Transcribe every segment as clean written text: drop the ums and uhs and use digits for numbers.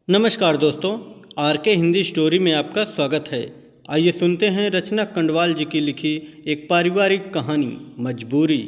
नमस्कार दोस्तों, आर के हिंदी स्टोरी में आपका स्वागत है। आइए सुनते हैं रचना कंडवाल जी की लिखी एक पारिवारिक कहानी, मजबूरी।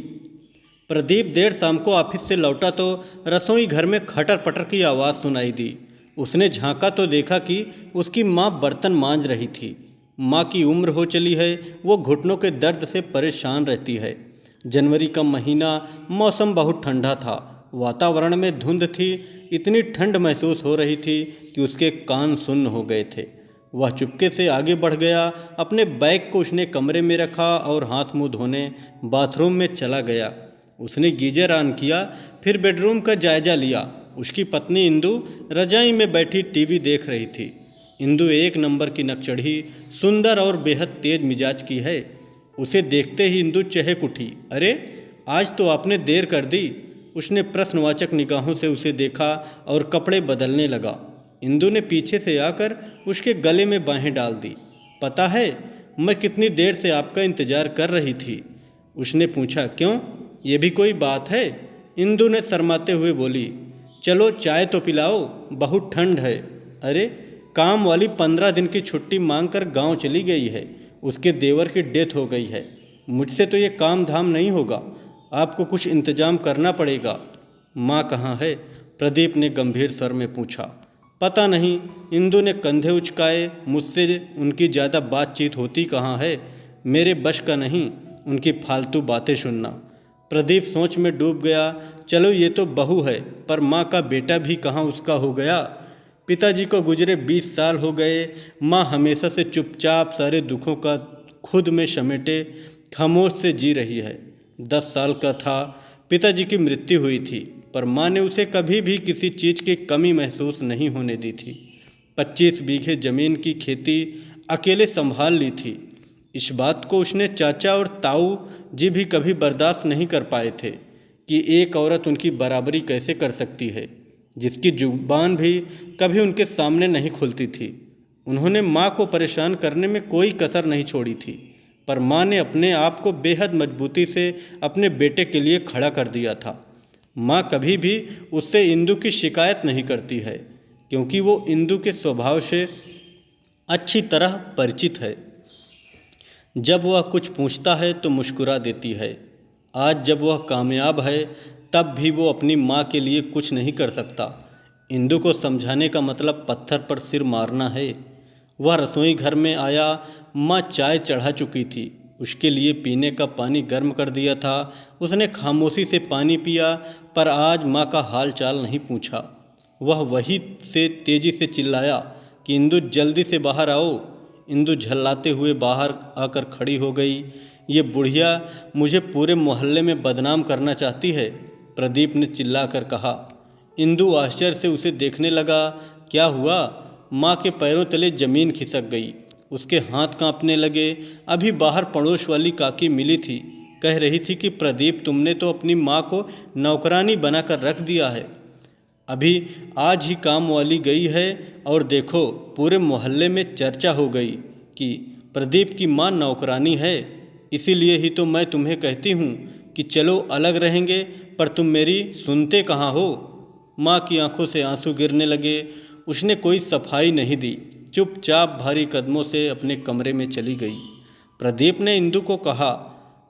प्रदीप देर शाम को ऑफिस से लौटा तो रसोई घर में खटर पटर की आवाज़ सुनाई दी। उसने झांका तो देखा कि उसकी माँ बर्तन मांज रही थी। माँ की उम्र हो चली है, वो घुटनों के दर्द से परेशान रहती है। जनवरी का महीना, मौसम बहुत ठंडा था। वातावरण में धुंध थी। इतनी ठंड महसूस हो रही थी कि उसके कान सुन्न हो गए थे। वह चुपके से आगे बढ़ गया। अपने बैग को उसने कमरे में रखा और हाथ मुंह धोने बाथरूम में चला गया। उसने गीजर ऑन किया, फिर बेडरूम का जायजा लिया। उसकी पत्नी इंदु रजाई में बैठी टीवी देख रही थी। इंदु एक नंबर की नकचढ़ी, सुंदर और बेहद तेज मिजाज की है। उसे देखते ही इंदु चहक उठी। अरे, आज तो आपने देर कर दी। उसने प्रश्नवाचक निगाहों से उसे देखा और कपड़े बदलने लगा। इंदु ने पीछे से आकर उसके गले में बाहें डाल दी। पता है, मैं कितनी देर से आपका इंतजार कर रही थी। उसने पूछा। क्यों, ये भी कोई बात है? इंदु ने शर्माते हुए बोली। चलो चाय तो पिलाओ, बहुत ठंड है। अरे, काम वाली 15 दिन की छुट्टी मांगकर गांव चली गई है। उसके देवर की डेथ हो गई है। मुझसे तो ये काम धाम नहीं होगा। आपको कुछ इंतजाम करना पड़ेगा। माँ कहाँ है? प्रदीप ने गंभीर स्वर में पूछा। पता नहीं, इंदु ने कंधे उचकाए। मुझसे उनकी ज़्यादा बातचीत होती कहाँ है। मेरे बश का नहीं उनकी फालतू बातें सुनना। प्रदीप सोच में डूब गया। चलो ये तो बहू है, पर माँ का बेटा भी कहाँ उसका हो गया। पिताजी को गुजरे 20 साल हो गए। माँ हमेशा से चुपचाप सारे दुखों का खुद में समेटे खामोश से जी रही है। 10 साल का था, पिताजी की मृत्यु हुई थी, पर माँ ने उसे कभी भी किसी चीज़ की कमी महसूस नहीं होने दी थी। 25 बीघे ज़मीन की खेती अकेले संभाल ली थी। इस बात को उसने चाचा और ताऊ जी भी कभी बर्दाश्त नहीं कर पाए थे कि एक औरत उनकी बराबरी कैसे कर सकती है, जिसकी जुबान भी कभी उनके सामने नहीं खुलती थी। उन्होंने माँ को परेशान करने में कोई कसर नहीं छोड़ी थी, पर माँ ने अपने आप को बेहद मजबूती से अपने बेटे के लिए खड़ा कर दिया था। माँ कभी भी उससे इंदु की शिकायत नहीं करती है, क्योंकि वो इंदु के स्वभाव से अच्छी तरह परिचित है। जब वह कुछ पूछता है तो मुस्कुरा देती है। आज जब वह कामयाब है, तब भी वो अपनी माँ के लिए कुछ नहीं कर सकता। इंदु को समझाने का मतलब पत्थर पर सिर मारना है। वह रसोई घर में आया। माँ चाय चढ़ा चुकी थी। उसके लिए पीने का पानी गर्म कर दिया था। उसने खामोशी से पानी पिया, पर आज माँ का हाल चाल नहीं पूछा। वह वही से तेजी से चिल्लाया कि इंदु, जल्दी से बाहर आओ। इंदु झल्लाते हुए बाहर आकर खड़ी हो गई। ये बुढ़िया मुझे पूरे मोहल्ले में बदनाम करना चाहती है, प्रदीप ने चिल्लाकर कहा। इंदु आश्चर्य से उसे देखने लगा। क्या हुआ? माँ के पैरों तले जमीन खिसक गई। उसके हाथ कांपने लगे। अभी बाहर पड़ोस वाली काकी मिली थी। कह रही थी कि प्रदीप, तुमने तो अपनी माँ को नौकरानी बनाकर रख दिया है। अभी आज ही काम वाली गई है और देखो, पूरे मोहल्ले में चर्चा हो गई कि प्रदीप की माँ नौकरानी है। इसीलिए ही तो मैं तुम्हें कहती हूँ कि चलो अलग रहेंगे, पर तुम मेरी सुनते कहाँ हो। माँ की आंखों से आंसू गिरने लगे। उसने कोई सफाई नहीं दी, चुपचाप भारी कदमों से अपने कमरे में चली गई। प्रदीप ने इंदु को कहा,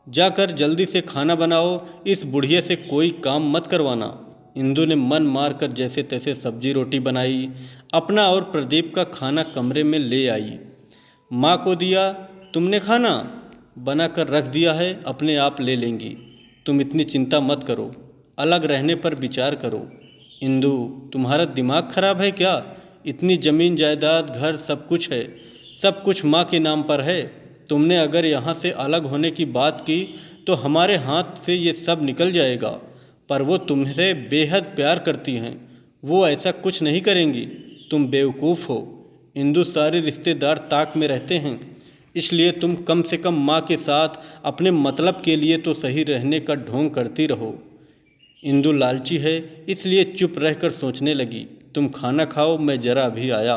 जाकर जल्दी से खाना बनाओ, इस बुढ़िया से कोई काम मत करवाना। इंदु ने मन मार कर जैसे तैसे सब्जी रोटी बनाई। अपना और प्रदीप का खाना कमरे में ले आई। माँ को दिया। तुमने खाना बना कर रख दिया है, अपने आप ले लेंगी। तुम इतनी चिंता मत करो, अलग रहने पर विचार करो। इंदु, तुम्हारा दिमाग खराब है क्या? इतनी ज़मीन जायदाद घर सब कुछ है, सब कुछ माँ के नाम पर है। तुमने अगर यहाँ से अलग होने की बात की तो हमारे हाथ से ये सब निकल जाएगा। पर वो तुमसे बेहद प्यार करती हैं, वो ऐसा कुछ नहीं करेंगी। तुम बेवकूफ़ हो। इंदु, सारे रिश्तेदार ताक में रहते हैं, इसलिए तुम कम से कम माँ के साथ अपने मतलब के लिए तो सही रहने का ढोंग करती रहो। इंदु लालची है, इसलिए चुप रहकर सोचने लगी। तुम खाना खाओ, मैं जरा अभी आया।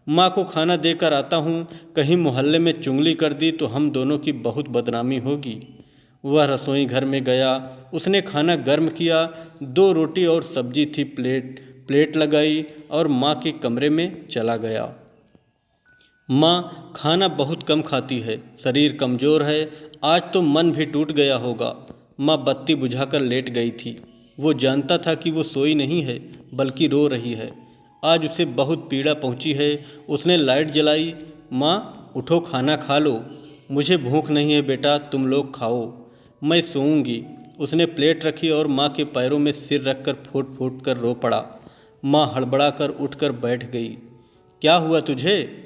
माँ को खाना देकर आता हूँ। कहीं मोहल्ले में चुगली कर दी तो हम दोनों की बहुत बदनामी होगी। वह रसोई घर में गया। उसने खाना गर्म किया। 2 रोटी और सब्जी थी। प्लेट लगाई और माँ के कमरे में चला गया। माँ खाना बहुत कम खाती है, शरीर कमज़ोर है, आज तो मन भी टूट गया होगा। माँ बत्ती बुझाकर लेट गई थी। वो जानता था कि वो सोई नहीं है बल्कि रो रही है। आज उसे बहुत पीड़ा पहुंची है। उसने लाइट जलाई। माँ उठो, खाना खा लो। मुझे भूख नहीं है बेटा, तुम लोग खाओ, मैं सोऊंगी। उसने प्लेट रखी और माँ के पैरों में सिर रखकर फूट फूट कर रो पड़ा। माँ हड़बड़ा कर उठकर बैठ गई। क्या हुआ तुझे?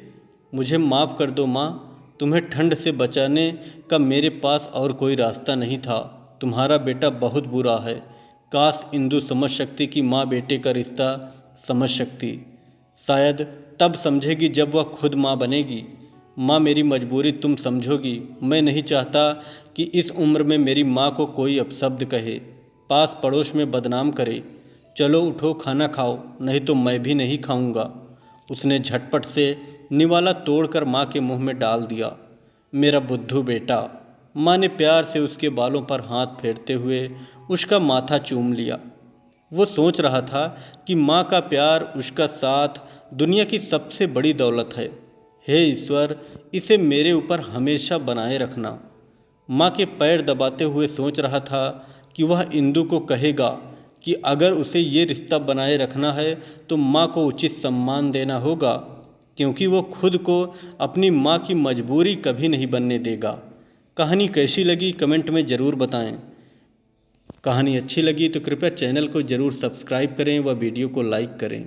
मुझे माफ़ कर दो माँ, तुम्हें ठंड से बचाने का मेरे पास और कोई रास्ता नहीं था। तुम्हारा बेटा बहुत बुरा है। काश इंदु समझ सकती कि माँ बेटे का रिश्ता समझ सकती। शायद तब समझेगी जब वह खुद माँ बनेगी। माँ मेरी मजबूरी तुम समझोगी। मैं नहीं चाहता कि इस उम्र में मेरी माँ को कोई अपशब्द कहे, पास पड़ोस में बदनाम करे। चलो उठो, खाना खाओ, नहीं तो मैं भी नहीं खाऊंगा। उसने झटपट से निवाला तोड़कर माँ के मुंह में डाल दिया। मेरा बुद्धू बेटा। माँ ने प्यार से उसके बालों पर हाथ फेरते हुए उसका माथा चूम लिया। वो सोच रहा था कि माँ का प्यार, उसका साथ दुनिया की सबसे बड़ी दौलत है। हे ईश्वर, इसे मेरे ऊपर हमेशा बनाए रखना। माँ के पैर दबाते हुए सोच रहा था कि वह इंदु को कहेगा कि अगर उसे ये रिश्ता बनाए रखना है तो माँ को उचित सम्मान देना होगा, क्योंकि वो खुद को अपनी माँ की मजबूरी कभी नहीं बनने देगा। कहानी कैसी लगी कमेंट में ज़रूर बताएं। कहानी अच्छी लगी तो कृपया चैनल को ज़रूर सब्सक्राइब करें व वीडियो को लाइक करें।